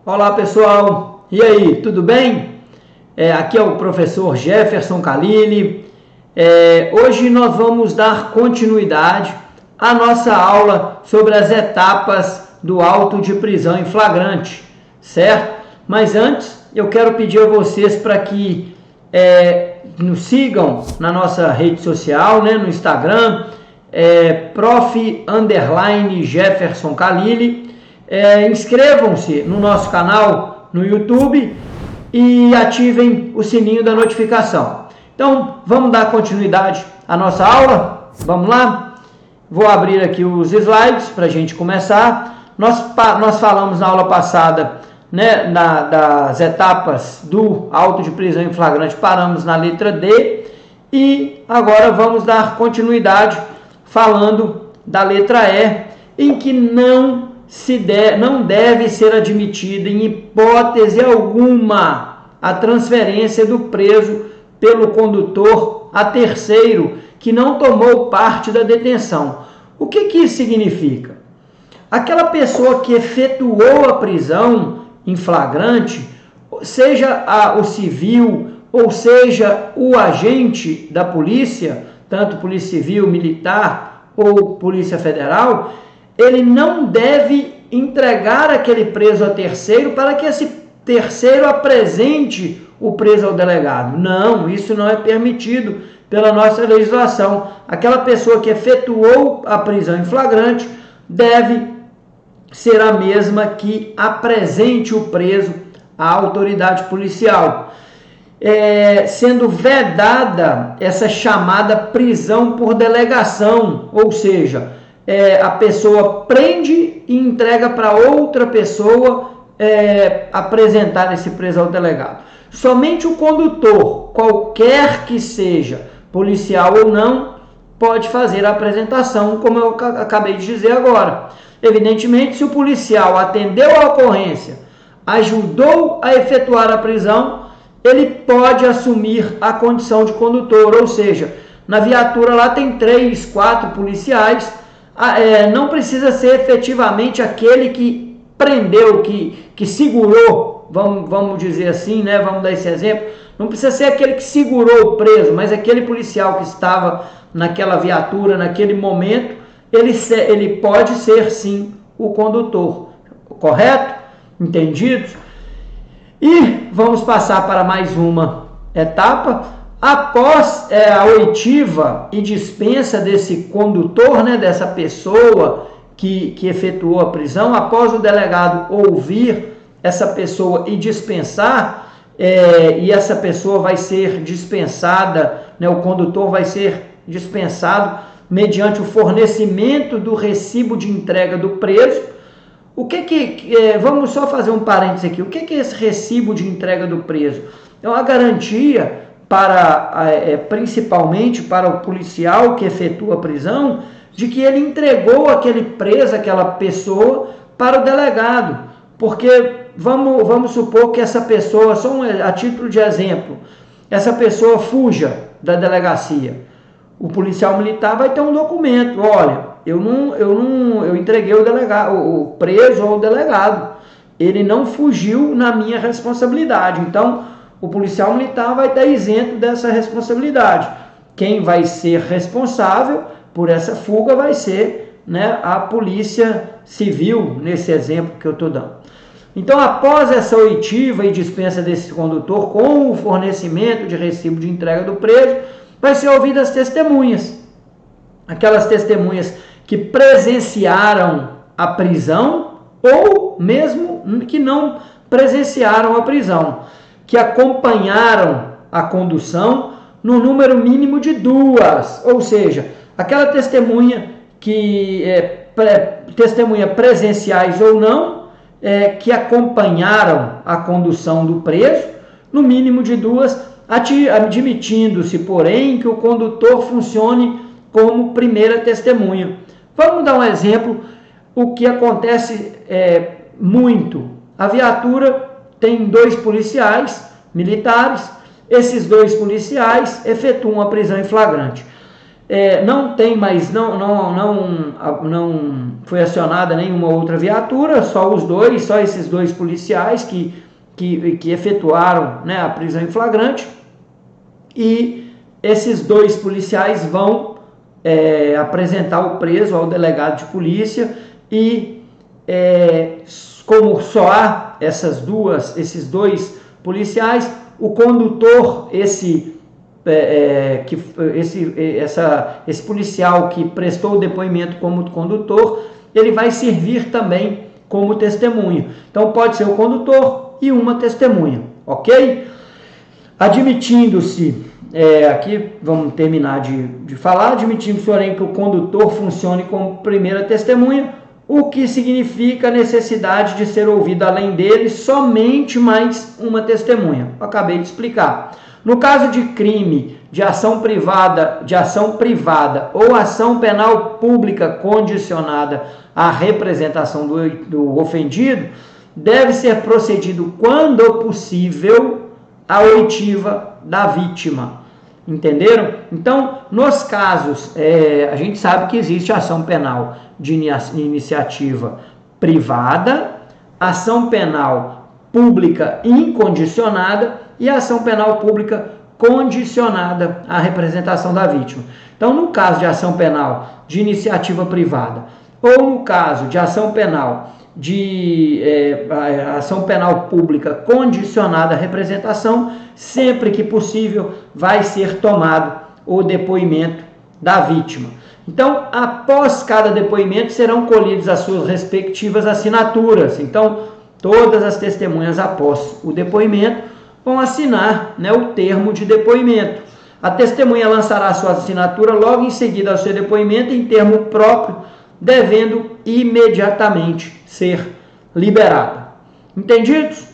Olá pessoal, e aí, tudo bem? Aqui é o professor Jefferson Khalili. Hoje nós vamos dar continuidade à nossa aula sobre as etapas do auto de prisão em flagrante, certo? Mas antes eu quero pedir a vocês para que nos sigam na nossa rede social, né, no Instagram, prof_Jefferson Khalili. Inscrevam-se no nosso canal no YouTube e ativem o sininho da notificação. Então, vamos dar continuidade à nossa aula? Vamos lá? Vou abrir aqui os slides para a gente começar. Nós falamos na aula passada, né, das etapas do auto de prisão em flagrante, paramos na letra D e agora vamos dar continuidade falando da letra E, em que não deve ser admitida em hipótese alguma a transferência do preso pelo condutor a terceiro que não tomou parte da detenção. O que isso significa? Aquela pessoa que efetuou a prisão em flagrante, seja o civil ou seja o agente da polícia, tanto polícia civil, militar ou polícia federal, ele não deve entregar aquele preso a terceiro para que esse terceiro apresente o preso ao delegado. Não, isso não é permitido pela nossa legislação. Aquela pessoa que efetuou a prisão em flagrante deve ser a mesma que apresente o preso à autoridade policial. Sendo vedada essa chamada prisão por delegação, ou seja, a pessoa prende e entrega para outra pessoa apresentar esse preso ao delegado. Somente o condutor, qualquer que seja, policial ou não, pode fazer a apresentação, como eu acabei de dizer agora. Evidentemente, se o policial atendeu a ocorrência, ajudou a efetuar a prisão, ele pode assumir a condição de condutor, ou seja, na viatura lá tem 3, 4 policiais, não precisa ser efetivamente aquele que prendeu, que segurou, vamos dizer assim, né? Vamos dar esse exemplo, não precisa ser aquele que segurou o preso, mas aquele policial que estava naquela viatura, naquele momento, ele pode ser sim o condutor, correto? Entendidos? E vamos passar para mais uma etapa. Após a oitiva e dispensa desse condutor, né, dessa pessoa que efetuou a prisão, após o delegado ouvir essa pessoa e dispensar, e essa pessoa vai ser dispensada, né, o condutor vai ser dispensado mediante o fornecimento do recibo de entrega do preso. Vamos só fazer um parênteses aqui. O que é esse recibo de entrega do preso? É uma garantia principalmente para o policial que efetua a prisão, de que ele entregou aquele preso, aquela pessoa, para o delegado. Porque vamos supor que essa pessoa, a título de exemplo, essa pessoa fuja da delegacia. O policial militar vai ter um documento: olha, eu entreguei o preso ao delegado, ele não fugiu na minha responsabilidade. Então o policial militar vai estar isento dessa responsabilidade. Quem vai ser responsável por essa fuga vai ser, né, a polícia civil, nesse exemplo que eu estou dando. Então, após essa oitiva e dispensa desse condutor, com o fornecimento de recibo de entrega do preso, vai ser ouvidas as testemunhas. Aquelas testemunhas que presenciaram a prisão ou mesmo que não presenciaram a prisão, que acompanharam a condução, no número mínimo de 2, ou seja, aquela testemunha testemunha presenciais ou não, que acompanharam a condução do preso, no mínimo de 2, admitindo-se, porém, que o condutor funcione como primeira testemunha. Vamos dar um exemplo, o que acontece muito. A viatura tem 2 policiais militares, esses 2 policiais efetuam a prisão em flagrante. não tem mais, não foi acionada nenhuma outra viatura, só esses dois policiais que efetuaram, né, a prisão em flagrante, e esses dois policiais vão apresentar o preso ao delegado de polícia e como só há esses dois policiais, o condutor, esse policial que prestou o depoimento como condutor, ele vai servir também como testemunha. Então pode ser o condutor e uma testemunha, ok? Admitindo-se, aqui vamos terminar de falar, admitindo-se, porém, que o condutor funcione como primeira testemunha, o que significa a necessidade de ser ouvido além dele somente mais uma testemunha. Eu acabei de explicar. No caso de crime de ação privada ou ação penal pública condicionada à representação do ofendido, deve ser procedido, quando possível, a oitiva da vítima. Entenderam? Então, nos casos, a gente sabe que existe ação penal de iniciativa privada, ação penal pública incondicionada e ação penal pública condicionada à representação da vítima. Então, no caso de ação penal de iniciativa privada ou no caso de ação penal ação penal pública condicionada à representação, sempre que possível vai ser tomado o depoimento da vítima. Então, após cada depoimento serão colhidas as suas respectivas assinaturas. Então, todas as testemunhas após o depoimento vão assinar, né, o termo de depoimento. A testemunha lançará sua assinatura logo em seguida ao seu depoimento em termo próprio, devendo imediatamente ser liberada. Entendidos?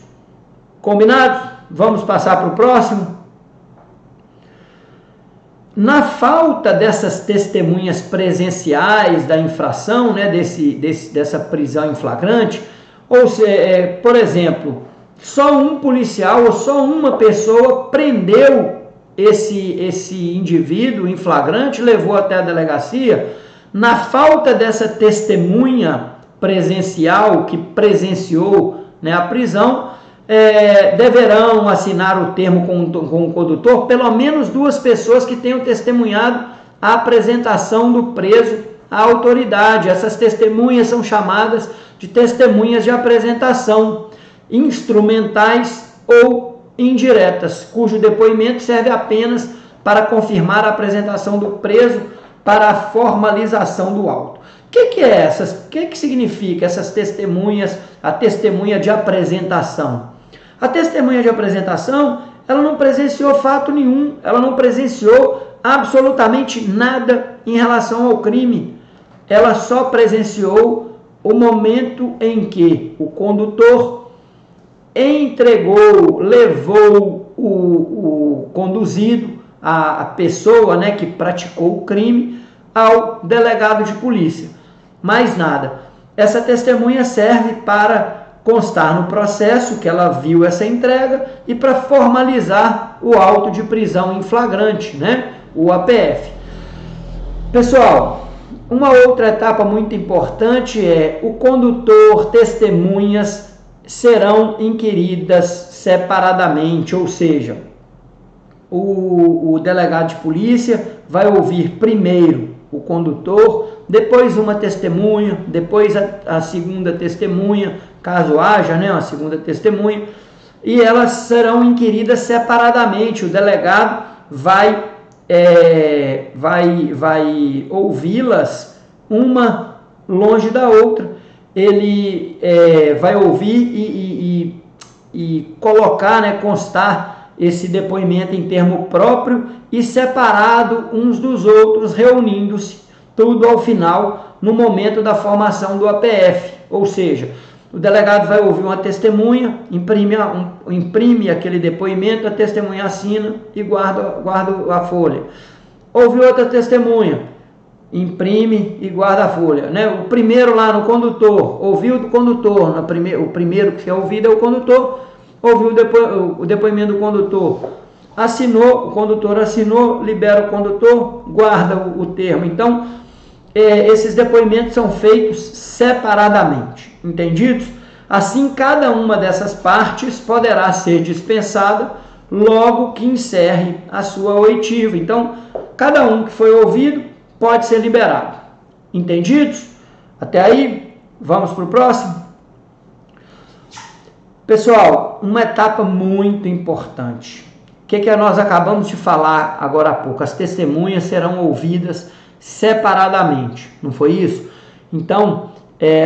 Combinados? Vamos passar para o próximo? Na falta dessas testemunhas presenciais da infração, né, dessa prisão em flagrante, ou seja, por exemplo, só um policial ou só uma pessoa prendeu esse indivíduo em flagrante, levou até a delegacia. Na falta dessa testemunha presencial que presenciou, né, a prisão, deverão assinar o termo com o condutor pelo menos duas pessoas que tenham testemunhado a apresentação do preso à autoridade. Essas testemunhas são chamadas de testemunhas de apresentação, instrumentais ou indiretas, cujo depoimento serve apenas para confirmar a apresentação do preso para a formalização do auto. O que significa essas testemunhas, a testemunha de apresentação? A testemunha de apresentação, ela não presenciou fato nenhum, ela não presenciou absolutamente nada em relação ao crime. Ela só presenciou o momento em que o condutor entregou, levou o conduzido, a pessoa, né, que praticou o crime, ao delegado de polícia. Mais nada. Essa testemunha serve para constar no processo que ela viu essa entrega e para formalizar o auto de prisão em flagrante, né, o APF. Pessoal, uma outra etapa muito importante é o condutor, testemunhas serão inquiridas separadamente, ou seja, o delegado de polícia vai ouvir primeiro o condutor, depois uma testemunha, depois a segunda testemunha, caso haja, né, uma segunda testemunha, e elas serão inquiridas separadamente. O delegado vai ouvi-las uma longe da outra. Ele vai ouvir e colocar, né, constar esse depoimento em termo próprio e separado uns dos outros, reunindo-se tudo ao final, no momento da formação do APF. Ou seja, o delegado vai ouvir uma testemunha, imprime aquele depoimento, a testemunha assina e guarda a folha. Ouviu outra testemunha, imprime e guarda a folha, né? O primeiro lá no condutor, ouviu do condutor, o primeiro que é ouvido é o condutor, ouviu o depoimento do condutor, assinou, o condutor assinou, libera o condutor, guarda o termo. Então, esses depoimentos são feitos separadamente, entendidos? Assim, cada uma dessas partes poderá ser dispensada logo que encerre a sua oitiva. Então, cada um que foi ouvido pode ser liberado. Entendidos? Até aí, vamos para o próximo? Pessoal, uma etapa muito importante. O que nós acabamos de falar agora há pouco? As testemunhas serão ouvidas separadamente, não foi isso? Então,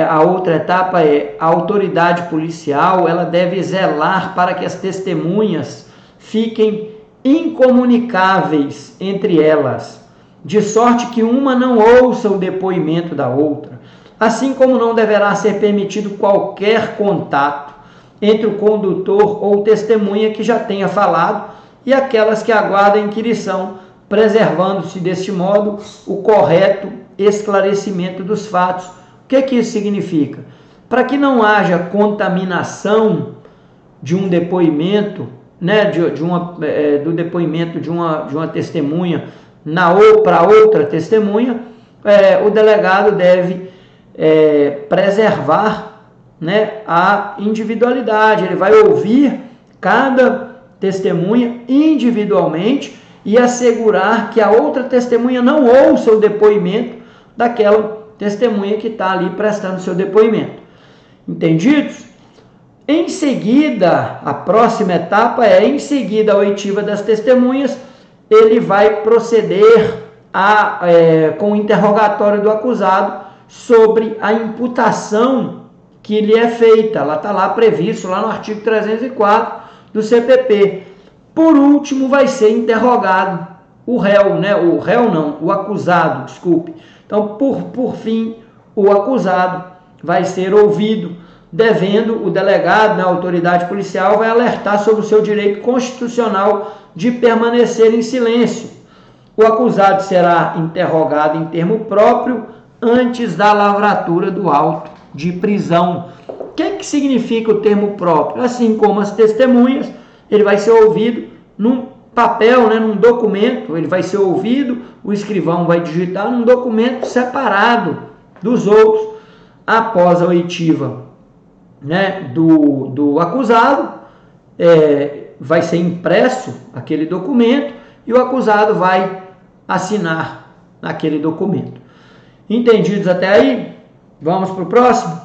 a outra etapa é a autoridade policial, ela deve zelar para que as testemunhas fiquem incomunicáveis entre elas, de sorte que uma não ouça o depoimento da outra, assim como não deverá ser permitido qualquer contato entre o condutor ou testemunha que já tenha falado e aquelas que aguardam a inquirição, preservando-se deste modo o correto esclarecimento dos fatos. O que isso significa? Para que não haja contaminação de um depoimento, né, do depoimento de uma testemunha para outra testemunha, o delegado deve preservar, né, a individualidade. Ele vai ouvir cada testemunha individualmente e assegurar que a outra testemunha não ouça o depoimento daquela testemunha que está ali prestando seu depoimento. Entendidos? Em seguida, a próxima etapa em seguida a oitiva das testemunhas, ele vai proceder com o interrogatório do acusado sobre a imputação que lhe é feita. Ela está lá previsto, lá no artigo 304 do CPP. Por último, vai ser interrogado o réu, né? O acusado, desculpe. Então, por fim, o acusado vai ser ouvido, devendo o delegado, na autoridade policial, vai alertar sobre o seu direito constitucional de permanecer em silêncio. O acusado será interrogado em termo próprio antes da lavratura do auto de prisão. O que significa o termo próprio? Assim como as testemunhas, ele vai ser ouvido num papel, né, num documento, ele vai ser ouvido, o escrivão vai digitar num documento separado dos outros. Após a oitiva, né, do acusado, vai ser impresso aquele documento e o acusado vai assinar aquele documento. Entendidos até aí? Vamos para o próximo?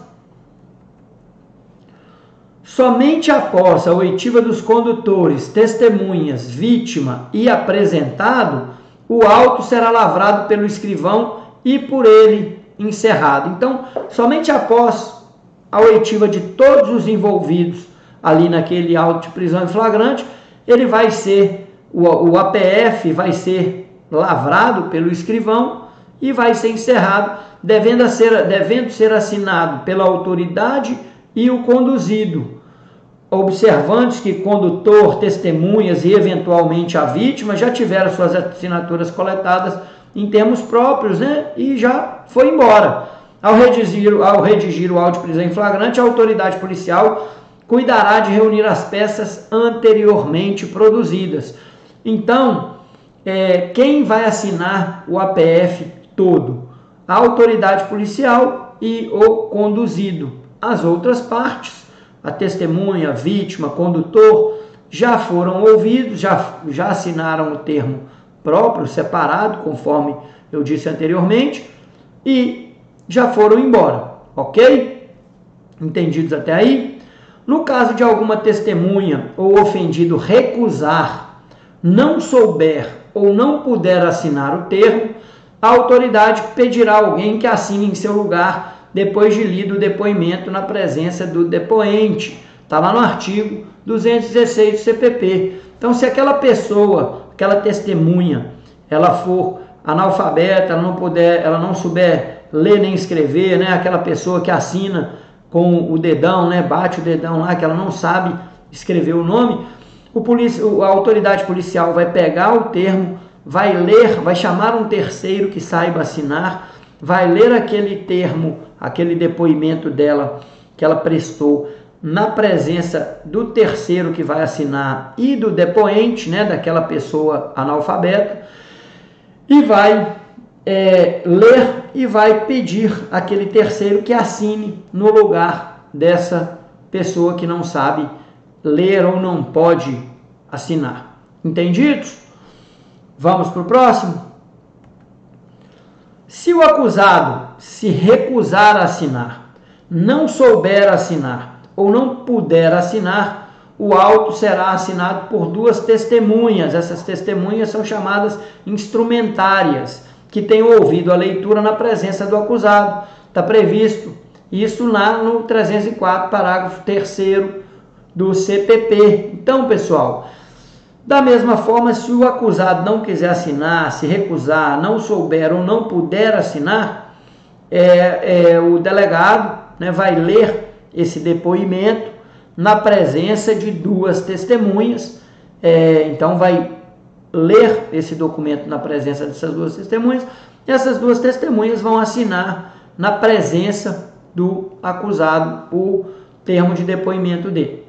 Somente após a oitiva dos condutores, testemunhas, vítima e apresentado, o auto será lavrado pelo escrivão e por ele encerrado. Então, somente após a oitiva de todos os envolvidos ali naquele auto de prisão em flagrante, ele vai ser, o APF vai ser lavrado pelo escrivão e vai ser encerrado, devendo ser assinado pela autoridade e o conduzido, observando que condutor, testemunhas e eventualmente a vítima já tiveram suas assinaturas coletadas em termos próprios, né, e já foi embora. Ao redigir o auto de prisão em flagrante, a autoridade policial cuidará de reunir as peças anteriormente produzidas. Então, quem vai assinar o APF todo? A autoridade policial e o conduzido. As outras partes, a testemunha, a vítima, condutor, já foram ouvidos, já assinaram o termo próprio, separado, conforme eu disse anteriormente, e já foram embora, ok? Entendidos até aí? No caso de alguma testemunha ou ofendido recusar, não souber ou não puder assinar o termo, a autoridade pedirá alguém que assine em seu lugar depois de lido o depoimento na presença do depoente. Está lá no artigo 216 do CPP. Então, se aquela pessoa, aquela testemunha, ela for analfabeta, ela não souber ler nem escrever, né? Aquela pessoa que assina com o dedão, né? Bate o dedão lá, que ela não sabe escrever o nome, a autoridade policial vai pegar o termo, vai ler, vai chamar um terceiro que saiba assinar, vai ler aquele termo, aquele depoimento dela que ela prestou na presença do terceiro que vai assinar e do depoente, né, daquela pessoa analfabeta, e vai ler e vai pedir aquele terceiro que assine no lugar dessa pessoa que não sabe ler ou não pode assinar. Entendidos? Vamos para o próximo? Se o acusado se recusar a assinar, não souber assinar ou não puder assinar, o auto será assinado por duas testemunhas. Essas testemunhas são chamadas instrumentárias, que têm ouvido a leitura na presença do acusado. Está previsto isso lá no 304, parágrafo 3º do CPP. Então, pessoal, da mesma forma, se o acusado não quiser assinar, se recusar, não souber ou não puder assinar, o delegado, né, vai ler esse depoimento na presença de duas testemunhas. Então, vai ler esse documento na presença dessas duas testemunhas. E essas duas testemunhas vão assinar na presença do acusado o termo de depoimento dele.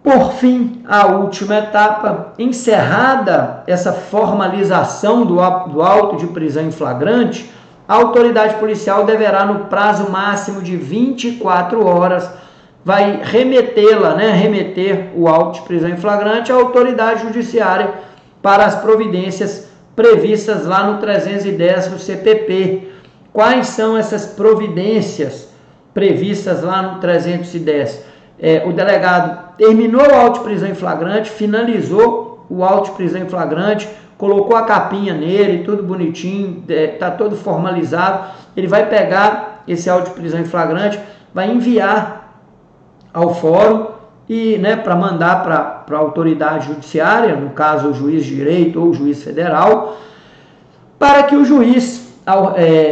Por fim, a última etapa, encerrada essa formalização do auto de prisão em flagrante, a autoridade policial deverá, no prazo máximo de 24 horas, vai remetê-la, né, remeter o auto de prisão em flagrante à autoridade judiciária para as providências previstas lá no 310 do CPP. Quais são essas providências previstas lá no 310? O delegado terminou o auto de prisão em flagrante, finalizou o auto de prisão em flagrante, colocou a capinha nele, tudo bonitinho, está todo formalizado. Ele vai pegar esse auto de prisão em flagrante, vai enviar ao fórum e, né, para mandar para a autoridade judiciária, no caso o juiz de direito ou o juiz federal, para que o juiz,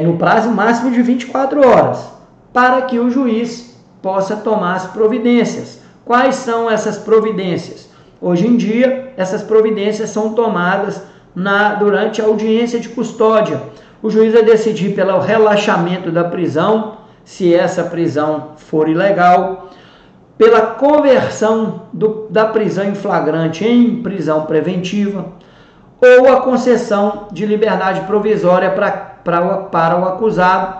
no prazo máximo de 24 horas, para que o juiz possa tomar as providências. Quais são essas providências? Hoje em dia, essas providências são tomadas durante a audiência de custódia. O juiz vai decidir pelo relaxamento da prisão, se essa prisão for ilegal, pela conversão da prisão em flagrante em prisão preventiva, ou a concessão de liberdade provisória para o acusado,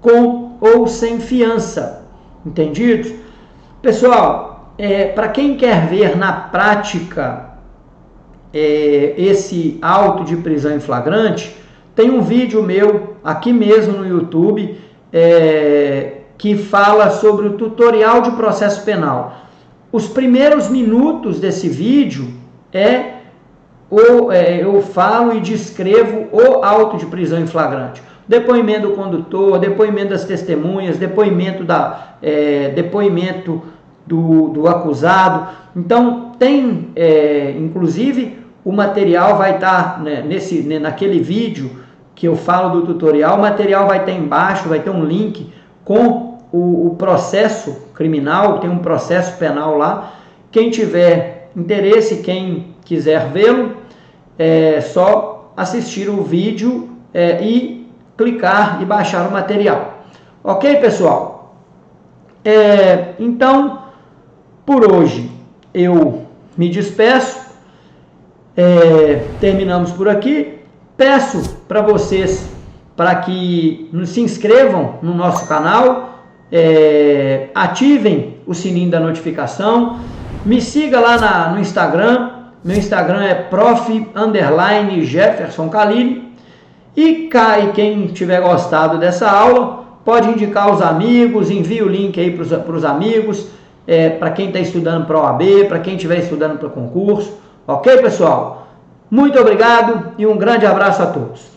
com ou sem fiança. Entendido? Pessoal, para quem quer ver na prática esse auto de prisão em flagrante, tem um vídeo meu aqui mesmo no YouTube que fala sobre o tutorial de processo penal. Os primeiros minutos desse vídeo eu falo e descrevo o auto de prisão em flagrante. Depoimento do condutor, depoimento das testemunhas, depoimento do acusado. Então, tem, inclusive, o material vai estar, né, naquele vídeo que eu falo do tutorial, o material vai estar embaixo, vai ter um link com o processo criminal, tem um processo penal lá. Quem tiver interesse, quem quiser vê-lo, é só assistir o vídeo e clicar e baixar o material. Ok, pessoal? Então, por hoje eu me despeço. Terminamos por aqui. Peço para vocês para que se inscrevam no nosso canal, ativem o sininho da notificação, me siga lá no Instagram. Meu Instagram é prof_Jefferson Khalili. E quem tiver gostado dessa aula, pode indicar aos amigos, envie o link aí para os amigos, para quem está estudando para a OAB, para quem estiver estudando para o concurso. Ok, pessoal? Muito obrigado e um grande abraço a todos.